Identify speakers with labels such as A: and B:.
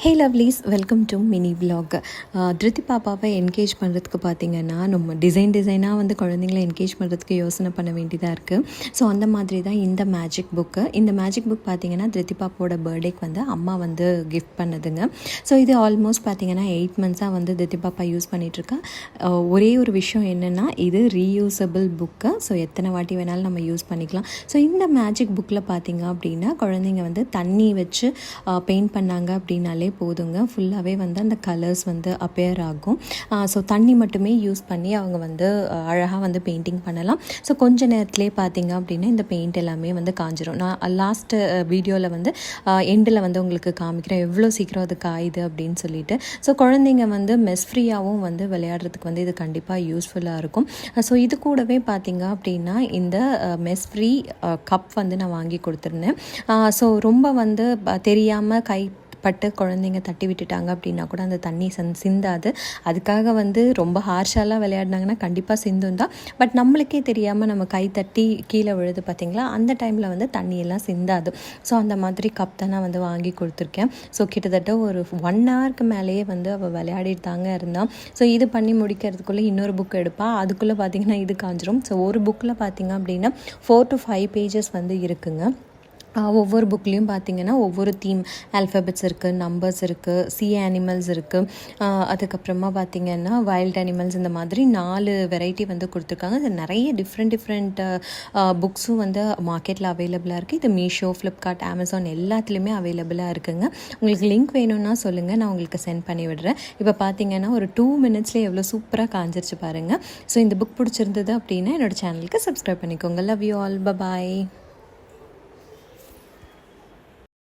A: Hey lovelies, welcome to mini vlog. திருத்தி பாப்பாவை engage பண்ணுறதுக்கு பார்த்திங்கன்னா நம்ம டிசைனாக வந்து குழந்தைங்கள என்கேஜ் பண்ணுறதுக்கு யோசனை பண்ண வேண்டியதாக இருக்குது. ஸோ அந்த மாதிரி தான் இந்த மேஜிக் புக் பார்த்திங்கன்னா திருத்தி பாப்பாவோட பர்த்டேக்கு வந்து அம்மா வந்து கிஃப்ட் பண்ணதுங்க. ஸோ இது ஆல்மோஸ்ட் பார்த்திங்கன்னா 8 months வந்து திருத்தி பாப்பா யூஸ் பண்ணிகிட்ருக்கா. ஒரே ஒரு விஷயம் என்னென்னா, இது ரீயூசபிள் புக்கு. ஸோ எத்தனை வாட்டி வேணாலும் நம்ம யூஸ் பண்ணிக்கலாம். ஸோ இந்த மேஜிக் புக்கில் பார்த்திங்க அப்படின்னா குழந்தைங்க வந்து தண்ணி வச்சு பெயிண்ட் பண்ணாங்க அப்படின்னாலே போதுங்க, ஃபுல்லாகவே வந்து அந்த கலர்ஸ் வந்து அப்பேர் ஆகும். ஸோ தண்ணி மட்டுமே யூஸ் பண்ணி அவங்க வந்து அழகாக வந்து பெயிண்டிங் பண்ணலாம். ஸோ கொஞ்ச நேரத்துலேயே பார்த்திங்க அப்படின்னா இந்த பெயிண்ட் எல்லாமே வந்து காஞ்சிரும். நான் லாஸ்ட்டு வீடியோவில் வந்து எண்டில் வந்து உங்களுக்கு காமிக்கிறேன் எவ்வளோ சீக்கிரம் அது காயுது அப்படின்னு சொல்லிட்டு. ஸோ குழந்தைங்க வந்து மெஸ் ஃப்ரீயாகவும் வந்து விளையாடுறதுக்கு வந்து இது கண்டிப்பாக யூஸ்ஃபுல்லாக இருக்கும். ஸோ இது கூடவே பார்த்திங்க அப்படின்னா இந்த மெஸ் ஃப்ரீ கப் வந்து நான் வாங்கி கொடுத்துருந்தேன். ஸோ ரொம்ப வந்து தெரியாமல் பட்டு குழந்தைங்க தட்டி விட்டுட்டாங்க அப்படின்னா கூட அந்த தண்ணி சிந்தாது. அதுக்காக வந்து ரொம்ப ஹார்ஷாலாம் விளையாடினாங்கன்னா கண்டிப்பாக சிந்தும் தான். பட் நம்மளுக்கே தெரியாமல் நம்ம கை தட்டி கீழே விழுது பார்த்திங்களா, அந்த டைமில் வந்து தண்ணியெல்லாம் சிந்தாது. ஸோ அந்த மாதிரி கப் தான் நான் வந்து வாங்கி கொடுத்துருக்கேன். ஸோ கிட்டத்தட்ட ஒரு 1 hour மேலேயே வந்து அவள் விளையாடிட்டு தாங்க இருந்தான். ஸோ இது பண்ணி முடிக்கிறதுக்குள்ளே இன்னொரு புக் எடுப்பாள். அதுக்குள்ளே பார்த்திங்கன்னா இது காஞ்சிரும். ஸோ ஒரு புக்கில் பார்த்திங்க அப்படின்னா 4 to 5 pages வந்து இருக்குங்க. ஒவ்வொரு புக்லேயும் பார்த்திங்கன்னா ஒவ்வொரு தீம், ஆல்ஃபபெட்ஸ் இருக்குது, நம்பர்ஸ் இருக்குது, சி அனிமல்ஸ் இருக்குது, அதுக்கப்புறமா பார்த்திங்கன்னா வைல்ட் அனிமல்ஸ், இந்த மாதிரி 4 வெரைட்டி வந்து கொடுத்துருக்காங்க. இது நிறைய டிஃப்ரெண்ட் புக்ஸும் வந்து மார்க்கெட்டில் அவைலபிளாக இருக்குது. இது மீஷோ, ஃப்ளிப்கார்ட், அமேசான் எல்லாத்துலேயுமே அவைலபிளாக இருக்குங்க. உங்களுக்கு லிங்க் வேணும்னா சொல்லுங்கள், நான் உங்களுக்கு சென்ட் பண்ணி விடுறேன். இப்போ பார்த்திங்கன்னா ஒரு 2 minutesலேயே எவ்வளோ சூப்பராக காஞ்சிருச்சு பாருங்கள். ஸோ இந்த புக் பிடிச்சிருந்தது அப்படின்னா என்னோடய சேனலுக்கு சப்ஸ்கிரைப் பண்ணிக்கோங்க. Love you all, by.